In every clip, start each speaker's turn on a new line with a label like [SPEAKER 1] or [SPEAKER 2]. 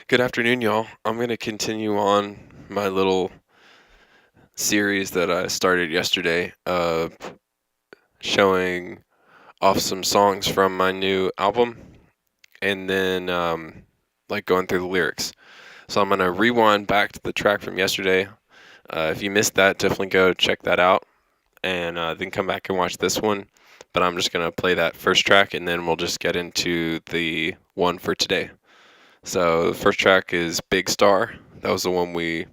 [SPEAKER 1] Good afternoon, y'all. I'm going to continue on my little series that I started yesterday of showing off some songs from my new album and then like going through the lyrics. So I'm going to rewind back to the track from yesterday. If you missed that, definitely go check that out and then come back and watch this one. But I'm just going to play that first track and then we'll just get into the one for today. So the first track is Big Star. That was the one we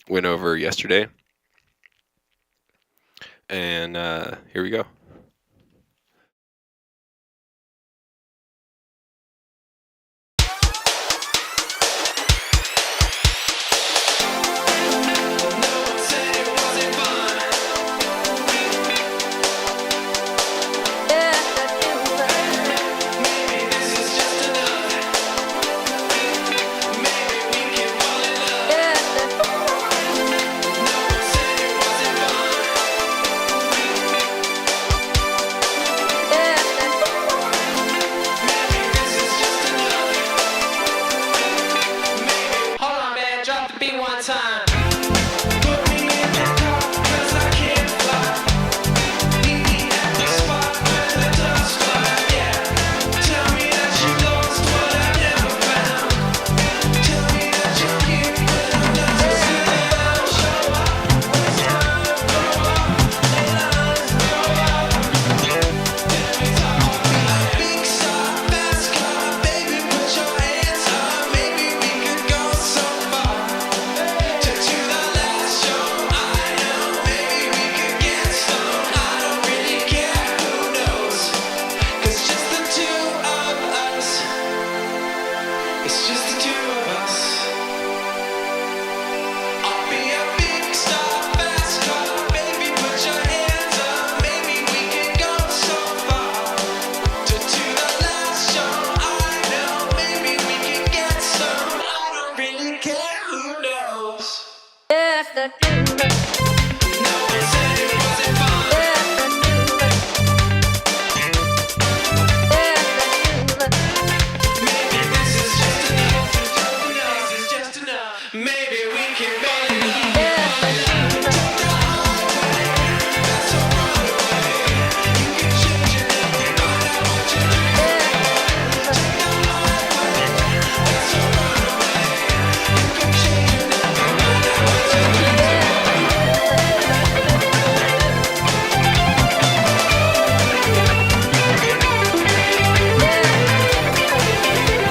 [SPEAKER 1] went over yesterday. And here we go.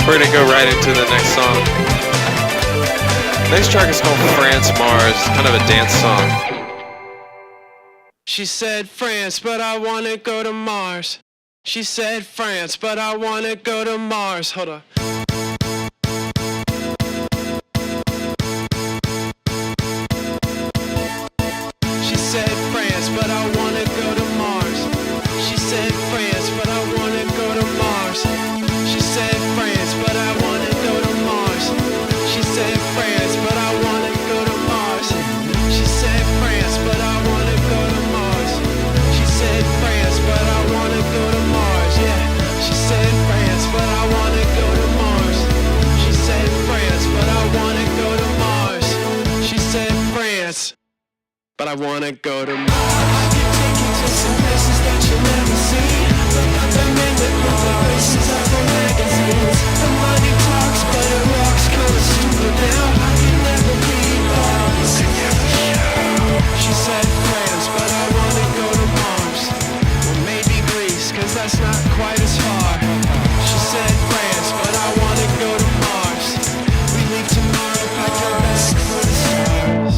[SPEAKER 1] We're gonna go right into the next song. Next track is called France Mars, kind of a dance song.
[SPEAKER 2] She said France, but I wanna go to Mars. She said France, but I wanna go to Mars. Hold on. She said France, but I wanna go to Mars. She said France, but I wanna go to Mars. She said France, but I wanna go to Mars. She said France, but I wanna go to Mars. She said France, but I wanna go to Mars. She said France, but I wanna go to Mars. Yeah. She said France, but I wanna go to Mars. She said France, but I wanna go to Mars. She said France, but I wanna go to Mars. I can take you to some places that you'll never see. Look up the men with all the races of the magazines. The money talks, but it walks kinda stupid now. I can never be lost. She said France, but I wanna go to Mars. Well, maybe Greece, cause that's not quite as far. She said France, but I wanna go to Mars. We leave tomorrow, pack your best for the stars.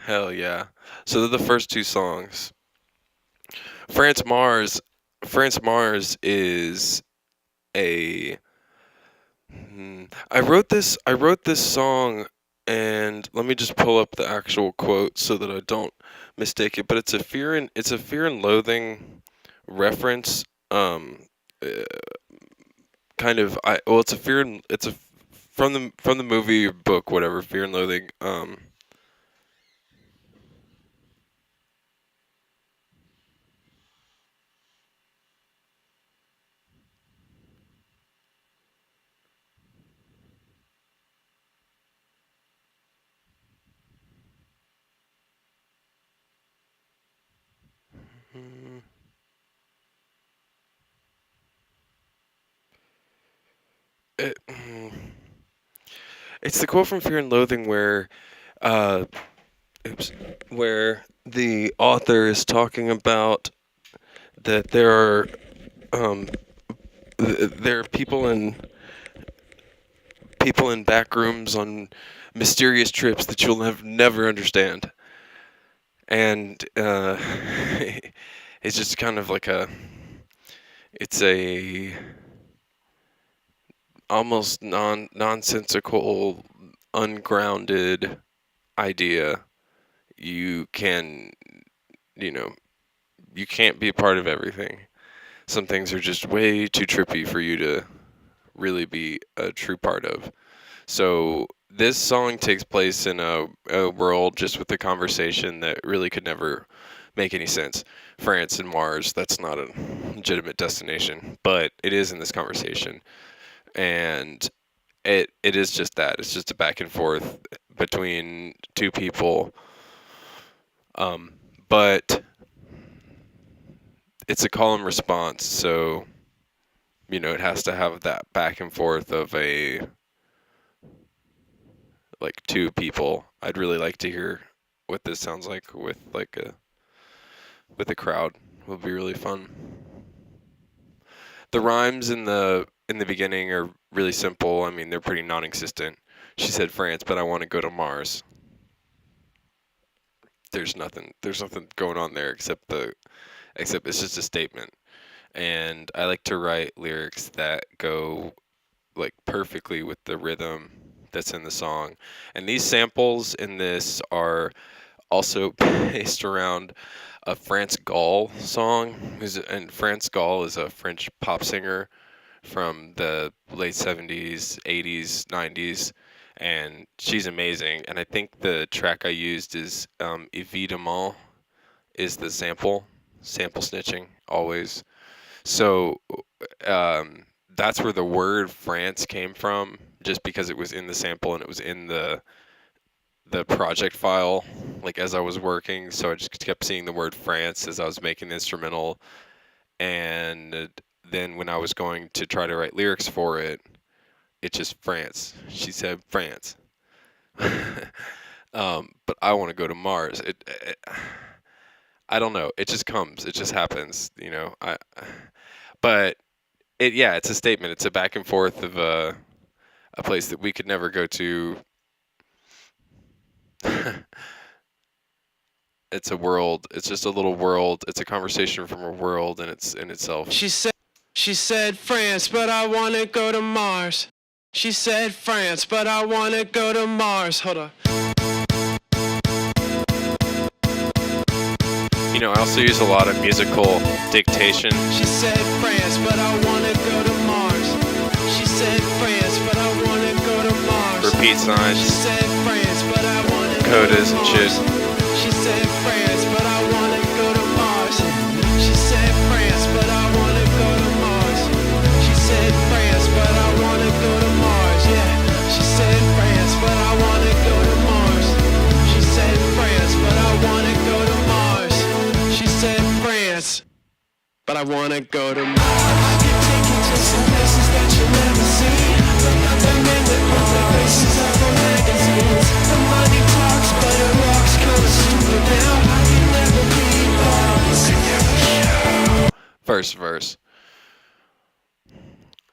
[SPEAKER 1] Hell yeah. So they're the first two songs. France Mars. France Mars is a. I wrote this. I wrote this song, and let me just pull up the actual quote so that I don't mistake it. But it's a fear and loathing reference. Uh, Kind of. It's a fear and it's a from the movie or book, whatever. Fear and loathing. Mm, it, it's the quote from Fear and Loathing where, uh, oops, where the author is talking about that um, there are people in back rooms on mysterious trips that you'll never understand, and it's just kind of like it's a almost nonsensical, ungrounded idea. You can, you know, you can't be a part of everything. Some things are just way too trippy for you to really be a true part of. So this song takes place in a world just with a conversation that really could never make any sense. France and Mars, that's not a legitimate destination, but it is in this conversation. And it is just that. It's just a back and forth between two people. Um, but it's a call and response, so it has to have that back and forth of a like two people. I'd really like to hear what this sounds like with a crowd. Would be really fun. The rhymes in the beginning are really simple. I mean, they're pretty non-existent. She said France, but I want to go to Mars. There's nothing going on there except it's just a statement. And I like to write lyrics that go like perfectly with the rhythm that's in the song. And these samples in this are also based around a France Gall song. And France Gall is a French pop singer from the late 70s, 80s, 90s. And she's amazing. And I think the track I used is Évidemment is the sample snitching, always. So that's where the word France came from, just because it was in the sample and it was in the project file, like as I was working. So I just kept seeing the word France as I was making the instrumental, and then when I was going to try to write lyrics for it, it just France. She said France. But I want to go to Mars. I don't know. It just comes. It just happens. But yeah, it's a statement. It's a back and forth of a place that we could never go to. It's a world. It's just a little world. It's a conversation from a world, and it's in itself.
[SPEAKER 2] She said France, but I wanna go to Mars. She said France, but I wanna go to Mars. Hold on.
[SPEAKER 1] I also use a lot of musical dictation.
[SPEAKER 2] She said France, but I wanna go to Mars. She said France, but I wanna go to Mars.
[SPEAKER 1] Repeat signs.
[SPEAKER 2] She said France, but I wanna
[SPEAKER 1] codas
[SPEAKER 2] go to
[SPEAKER 1] and
[SPEAKER 2] Mars.
[SPEAKER 1] shit.
[SPEAKER 2] She said France, but I wanna go to Mars. She said France, but I wanna go to Mars. She said France, but I wanna go to Mars. Yeah. She said France, but I wanna go to Mars. She said France, but I wanna go to Mars. She said France, but I wanna go to Mars. I can take you to some places that you'll never see. The men that put the faces up on magazines. The money talks, but it walks kinda stupid now. I can never be lost.
[SPEAKER 1] Verse.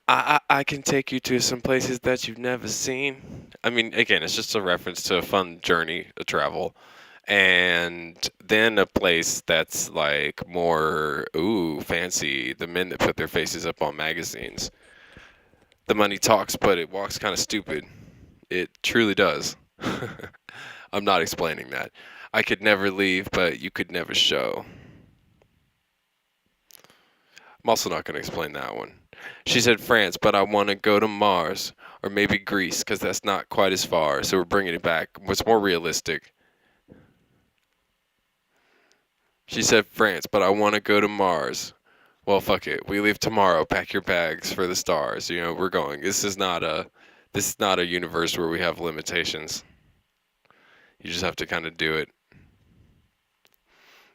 [SPEAKER 1] I can take you to some places that you've never seen. I mean, again, it's just a reference to a fun journey, a travel. And then a place that's like more fancy, the men that put their faces up on magazines. The money talks, but it walks kind of stupid. It truly does. I'm not explaining that. I could never leave, but you could never show. I'm also not going to explain that one. She said France, but I want to go to Mars. Or maybe Greece, because that's not quite as far. So we're bringing it back. What's more realistic? She said France, but I want to go to Mars. Well, fuck it. We leave tomorrow. Pack your bags for the stars. You know, we're going. This is not a universe where we have limitations. You just have to kind of do it.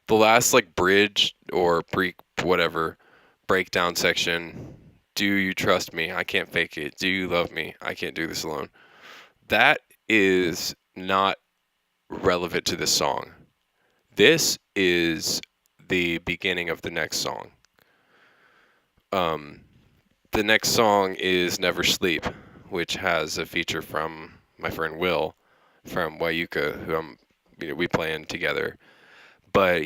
[SPEAKER 1] The last like bridge or whatever breakdown section. Do you trust me? I can't fake it. Do you love me? I can't do this alone. That is not relevant to this song. This is the beginning of the next song. The next song is Never Sleep, which has a feature from my friend Will from Wayuka, who we play in together. But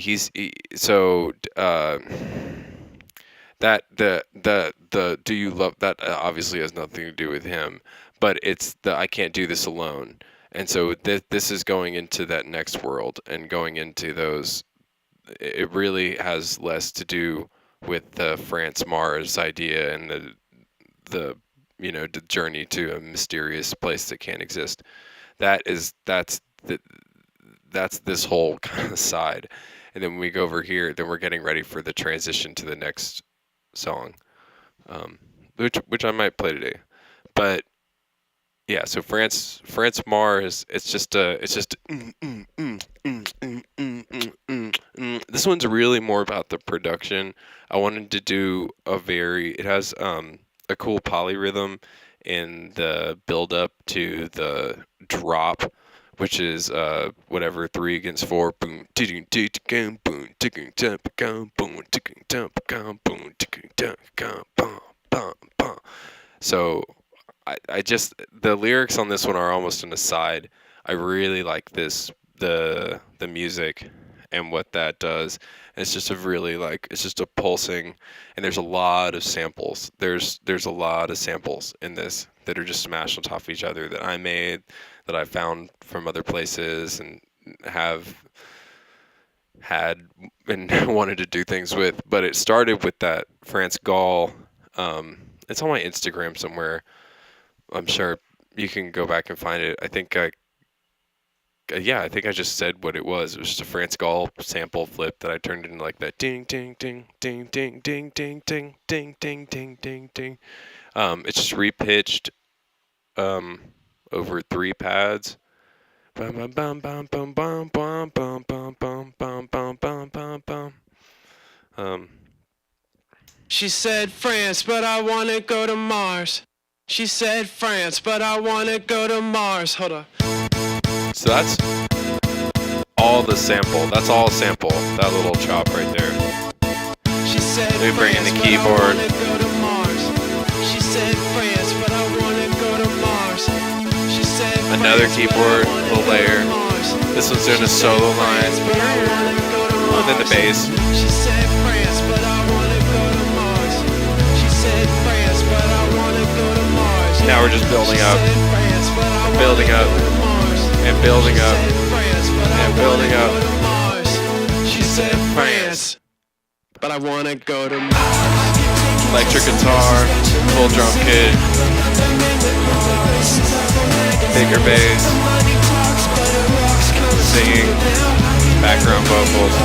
[SPEAKER 1] that the do you love that obviously has nothing to do with him, but it's the I can't do this alone. And so this is going into that next world and going into those. It really has less to do with the France Mars idea and the journey to a mysterious place that can't exist. That's this whole kind of side. And then when we go over here, then we're getting ready for the transition to the next song, which I might play today. But yeah, so France Mars, it's just this one's really more about the production. I wanted to do it has a cool polyrhythm in the build up to the drop, which is whatever 3 against 4 boom boom boom boom boom. So I just the lyrics on this one are almost an aside. I really like the music and what that does. And it's just it's just a pulsing, and there's a lot of samples. There's a lot of samples in this that are just smashed on top of each other that I made, that I found from other places and have had and wanted to do things with. But it started with that France Gall. It's on my Instagram somewhere. I'm sure you can go back and find it. I think I just said what it was. It was just a France Gall sample flip that I turned into like that ding ding ding ding ding ding ding ding ding ding ding ding ding. It's just repitched over 3 pads. Bum bum bum bum bum bum bum bum bum bum bum bum bum bum bum.
[SPEAKER 2] She said France, but I wanna go to Mars. She said France, but I wanna go to Mars. Hold on.
[SPEAKER 1] So that's all the sample. That's all sample. That little chop right there.
[SPEAKER 2] She said
[SPEAKER 1] We bring in the
[SPEAKER 2] France,
[SPEAKER 1] keyboard.
[SPEAKER 2] but I wanna go to Mars. She said France, but I wanna go to Mars. She said
[SPEAKER 1] Another
[SPEAKER 2] France,
[SPEAKER 1] keyboard,
[SPEAKER 2] but I wanna
[SPEAKER 1] little
[SPEAKER 2] go to
[SPEAKER 1] layer.
[SPEAKER 2] Mars.
[SPEAKER 1] This one's doing a
[SPEAKER 2] She
[SPEAKER 1] solo
[SPEAKER 2] said
[SPEAKER 1] line.
[SPEAKER 2] France, but I wanna go to
[SPEAKER 1] And then the
[SPEAKER 2] Mars.
[SPEAKER 1] bass.
[SPEAKER 2] She said France, but I wanna go to Mars. She said France, but I wanna go to Mars.
[SPEAKER 1] Now we're just building up, building up, and building up, and building up.
[SPEAKER 2] She said France, but I wanna go to Mars.
[SPEAKER 1] Electric guitar, full drum kit, bigger bass, singing, background vocals.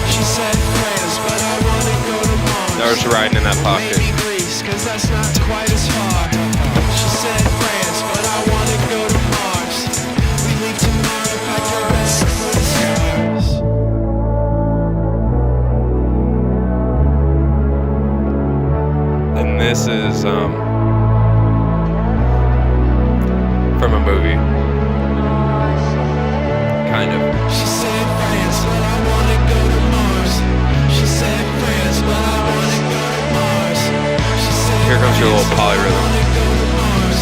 [SPEAKER 2] She said France, but I wanna go to Mars.
[SPEAKER 1] Now we're just riding in that pocket.
[SPEAKER 2] Maybe Greece, 'cause that's not quite as far. She said France, but I wanna go to Mars. We leave tomorrow, pack your bags for the stars.
[SPEAKER 1] And this is from a movie. Kind of.
[SPEAKER 2] She said France, but I wanna go to Mars. She said France, but I wanna go to Mars. She said
[SPEAKER 1] Here comes your little polyrhythm.
[SPEAKER 2] wanna go to Mars.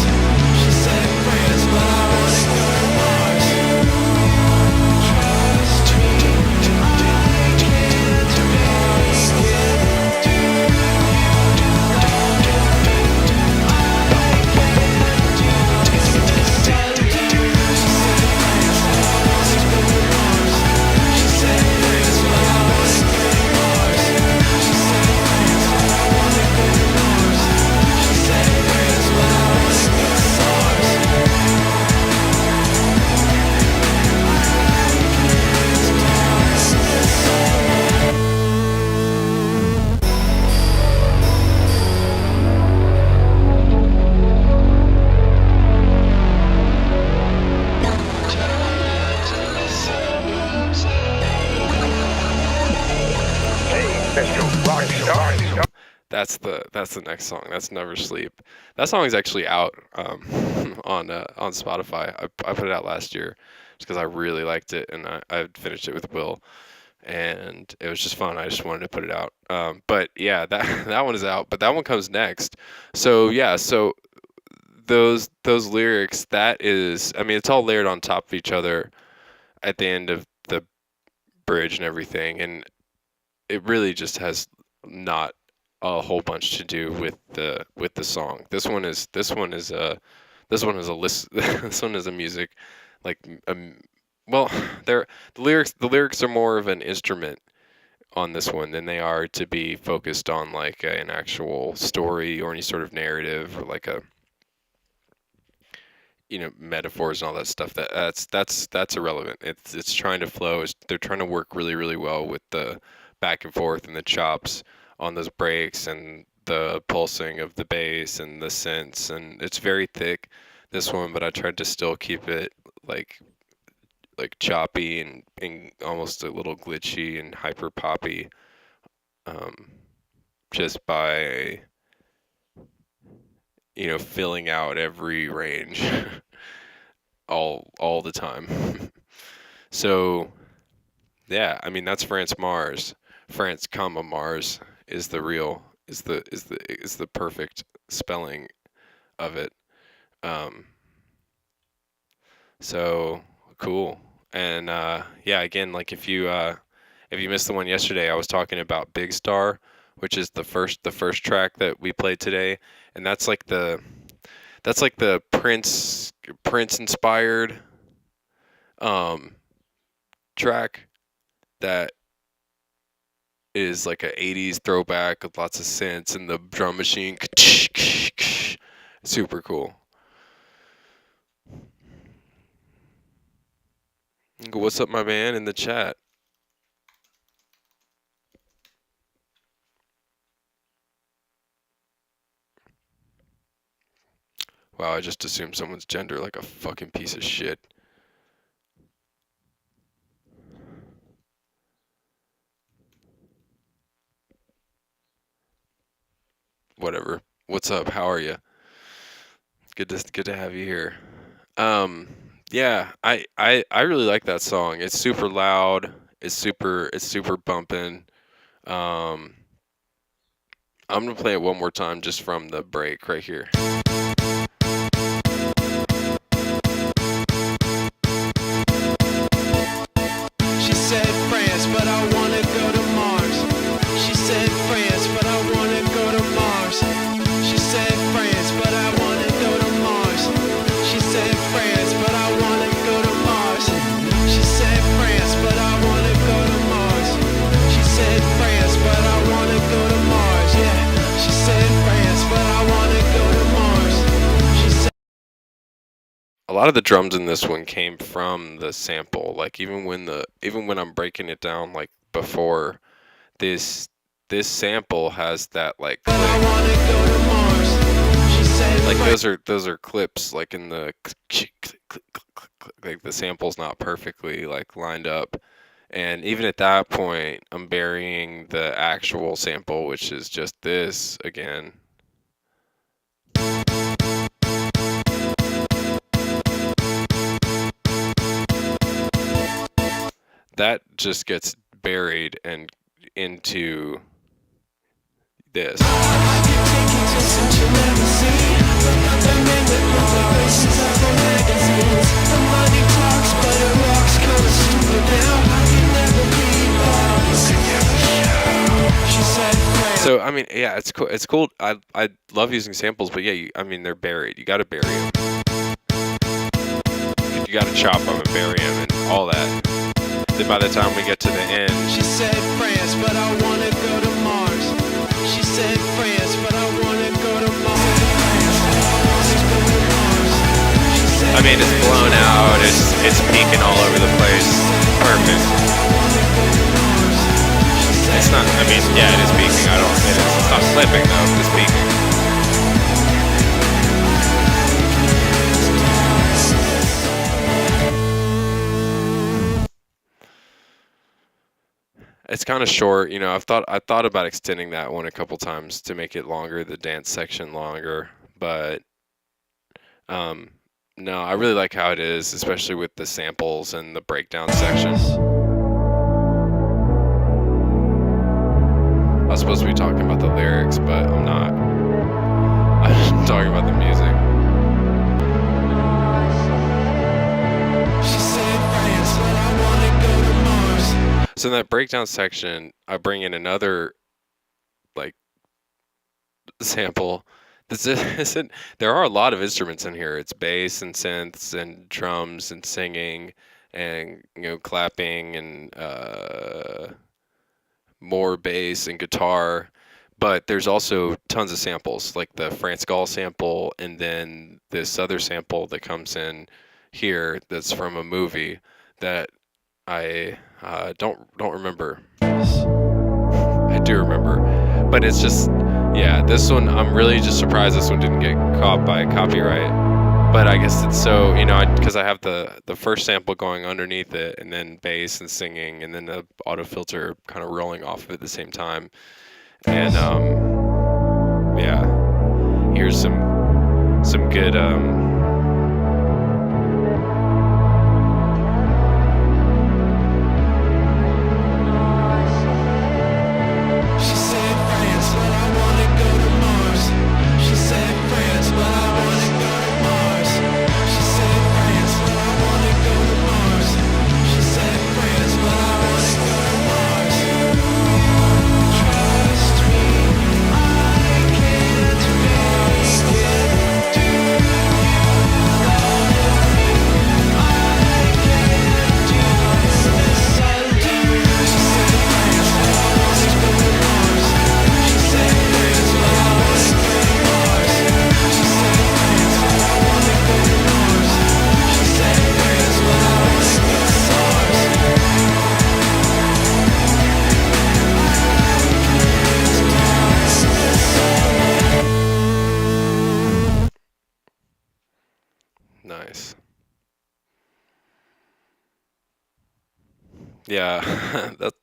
[SPEAKER 2] She said France, but I wanna go to Mars.
[SPEAKER 1] That's the next song. That's Never Sleep. That song is actually out on Spotify. I put it out last year just because I really liked it, and I finished it with Will, and it was just fun. I just wanted to put it out. But yeah, that that one is out. But that one comes next. So yeah, so those lyrics, that is, I mean, it's all layered on top of each other at the end of the bridge and everything, and it really just has not a whole bunch to do with the song. This one is a list. This one is a music, like well, the lyrics are more of an instrument on this one than they are to be focused on like an actual story or any sort of narrative or like a, you know, metaphors and all that stuff. That's irrelevant. It's trying to flow. They're trying to work really well with the back and forth and the chops on those breaks and the pulsing of the bass and the synths, and it's very thick, this one, but I tried to still keep it like choppy and almost a little glitchy and hyper poppy, just by, you know, filling out every range all the time. So yeah, I mean, that's France Mars. France comma Mars is the real is the perfect spelling of it. Um, so cool. And yeah, again, like if you missed the one yesterday, I was talking about Big Star, which is the first track that we played today, and that's like the Prince inspired track that is like a 80s throwback with lots of synths and the drum machine. Super cool. What's up, my man, in the chat? Wow, I just assumed someone's gender like a fucking piece of shit. Whatever. What's up? How are you? Good to have you here. Yeah, I really like that song. It's super loud. It's super bumping. Um, I'm gonna play it one more time just from the break right here.
[SPEAKER 2] She said France, but I wanna go to Mars. She said France, but I wanna go to Mars. She said France, but I wanna go to Mars. She said France, but I wanna go to Mars. She said France, but I wanna go to Mars. She said France, but I wanna go to Mars. Yeah. She said France, but I wanna go to Mars. She said
[SPEAKER 1] A lot of the drums in this one came from the sample. Like even when I'm breaking it down, like before, this sample has that like click.
[SPEAKER 2] I wanna go to Mars. She said
[SPEAKER 1] Like
[SPEAKER 2] France.
[SPEAKER 1] those are clips like in the like the sample's not perfectly like lined up. And even at that point, I'm burying the actual sample, which is just this again. That just gets buried and into this. So I mean, yeah, it's cool. It's cool. I love using samples, but yeah, I mean, they're buried. You got to bury them. You got to chop them and bury them and all that. Then by the time we get to the end,
[SPEAKER 2] She said France, but I wanna go to Mars. She said France, but I wanna go to Mars.
[SPEAKER 1] I mean, it's blown out. It's peaking all over the place. Perfect. It's not. I mean, yeah, it is peaking. I don't. It's not slipping though. It's peaking. It's kind of short, I thought about extending that one a couple times to make it longer, the dance section longer, but um, no, I really like how it is, especially with the samples and the breakdown section. I was supposed to be talking about the lyrics, but I'm not. I'm talking about the music.
[SPEAKER 2] She said France, but I wanna go to Mars.
[SPEAKER 1] So in that breakdown section, I bring in another like sample. This isn't. There are a lot of instruments in here. It's bass and synths and drums and singing and clapping and more bass and guitar. But there's also tons of samples, like the France Gall sample, and then this other sample that comes in here that's from a movie that I don't remember. I do remember, but it's just yeah. This one I'm really just surprised this one didn't get caught by copyright. But I guess it's so because I have the first sample going underneath it, and then bass and singing, and then the auto filter kind of rolling off of it at the same time. And yeah, here's some good
[SPEAKER 2] She said France, but I wanna go to Mars. She said France, but I wanna go to Mars. She said France, but I wanna go to Mars. She said France, but I wanna go to Mars. Trust me, I can't make it. Do you love me? I can't do this alone. She said France, but I wanna go to Mars. She said France, but I wanna go to Mars. She said France, but I wanna go to Mars. She said France, but I wanna go to
[SPEAKER 1] nice. Yeah,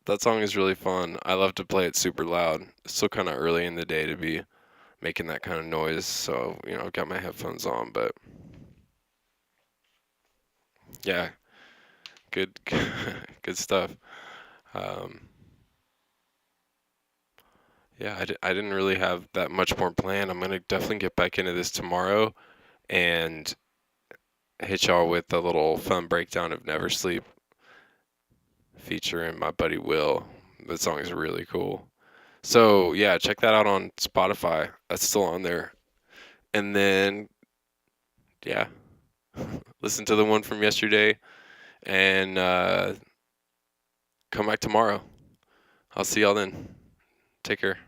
[SPEAKER 1] that song is really fun. I love to play it super loud. It's still kind of early in the day to be making that kind of noise, so I've got my headphones on, but yeah, good good stuff. Um, yeah, I didn't really have that much more planned. I'm gonna definitely get back into this tomorrow and hit y'all with a little fun breakdown of Never Sleep featuring my buddy Will. That song is really cool. So yeah, check that out on Spotify. That's still on there. And then yeah, listen to the one from yesterday and come back tomorrow. I'll see y'all then. Take care.